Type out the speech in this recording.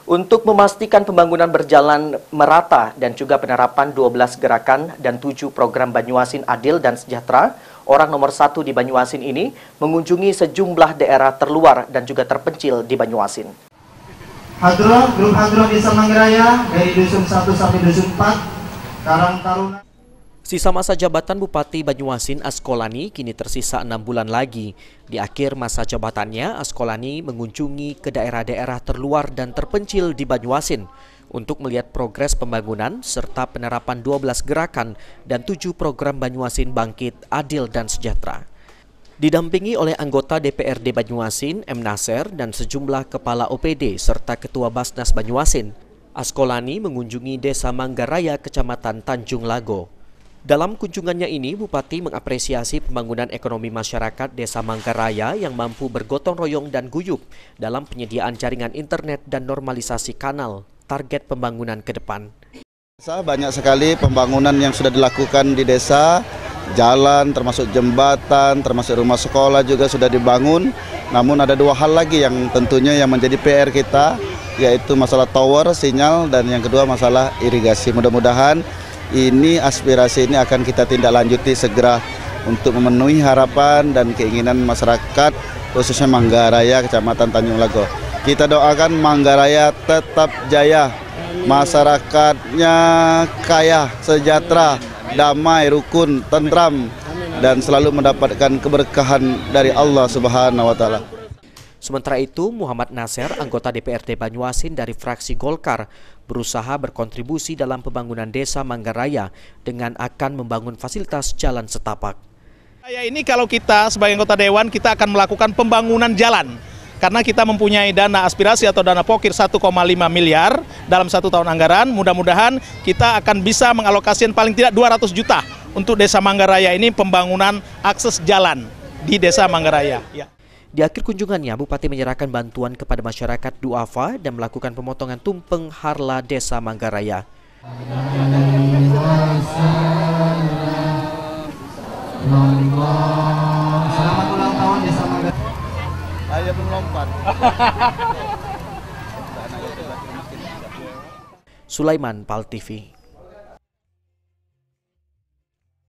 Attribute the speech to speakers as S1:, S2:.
S1: Untuk memastikan pembangunan berjalan merata dan juga penerapan 12 gerakan dan 7 program Banyuasin Adil dan Sejahtera, orang nomor 1 di Banyuasin ini mengunjungi sejumlah daerah terluar dan juga terpencil di Banyuasin.
S2: Grup Hadro Desa Manggaraya dari Dusun 1 sampai Dusun 4, Karang Taruna.
S1: Sisa masa jabatan Bupati Banyuasin Askolani kini tersisa 6 bulan lagi. Di akhir masa jabatannya, Askolani mengunjungi ke daerah-daerah terluar dan terpencil di Banyuasin untuk melihat progres pembangunan serta penerapan 12 gerakan dan 7 program Banyuasin Bangkit, Adil dan Sejahtera. Didampingi oleh anggota DPRD Banyuasin, M. Nasir, dan sejumlah kepala OPD serta Ketua Basnas Banyuasin, Askolani mengunjungi Desa Manggaraya, Kecamatan Tanjung Lago. Dalam kunjungannya ini, Bupati mengapresiasi pembangunan ekonomi masyarakat Desa Manggaraya yang mampu bergotong royong dan guyup dalam penyediaan jaringan internet dan normalisasi kanal, target pembangunan ke depan.
S3: Banyak sekali pembangunan yang sudah dilakukan di desa, jalan termasuk jembatan, termasuk rumah sekolah juga sudah dibangun. Namun ada 2 hal lagi yang tentunya yang menjadi PR kita, yaitu masalah tower, sinyal, dan yang kedua masalah irigasi. Mudah-mudahan ini aspirasi ini akan kita tindak lanjuti segera untuk memenuhi harapan dan keinginan masyarakat khususnya Manggaraya, Kecamatan Tanjung Lago. Kita doakan Manggaraya tetap jaya, masyarakatnya kaya, sejahtera, damai, rukun, tentram, dan selalu mendapatkan keberkahan dari Allah Subhanahu wa Ta'ala.
S1: Sementara itu, Muhammad Nasir, anggota DPRD Banyuasin dari fraksi Golkar, berusaha berkontribusi dalam pembangunan Desa Manggaraya dengan akan membangun fasilitas jalan setapak.
S4: Ini kalau kita sebagai anggota Dewan, kita akan melakukan pembangunan jalan. Karena kita mempunyai dana aspirasi atau dana pokir 1,5 miliar dalam 1 tahun anggaran, mudah-mudahan kita akan bisa mengalokasikan paling tidak 200 juta untuk Desa Manggaraya ini pembangunan akses jalan di Desa Manggaraya. Ya.
S1: Di akhir kunjungannya, Bupati menyerahkan bantuan kepada masyarakat Duafa dan melakukan pemotongan tumpeng harla Desa Manggaraya.
S2: Selamat ulang tahun Desa Manggaraya.
S3: Ayo melompat.
S1: Sulaiman, PAL TV.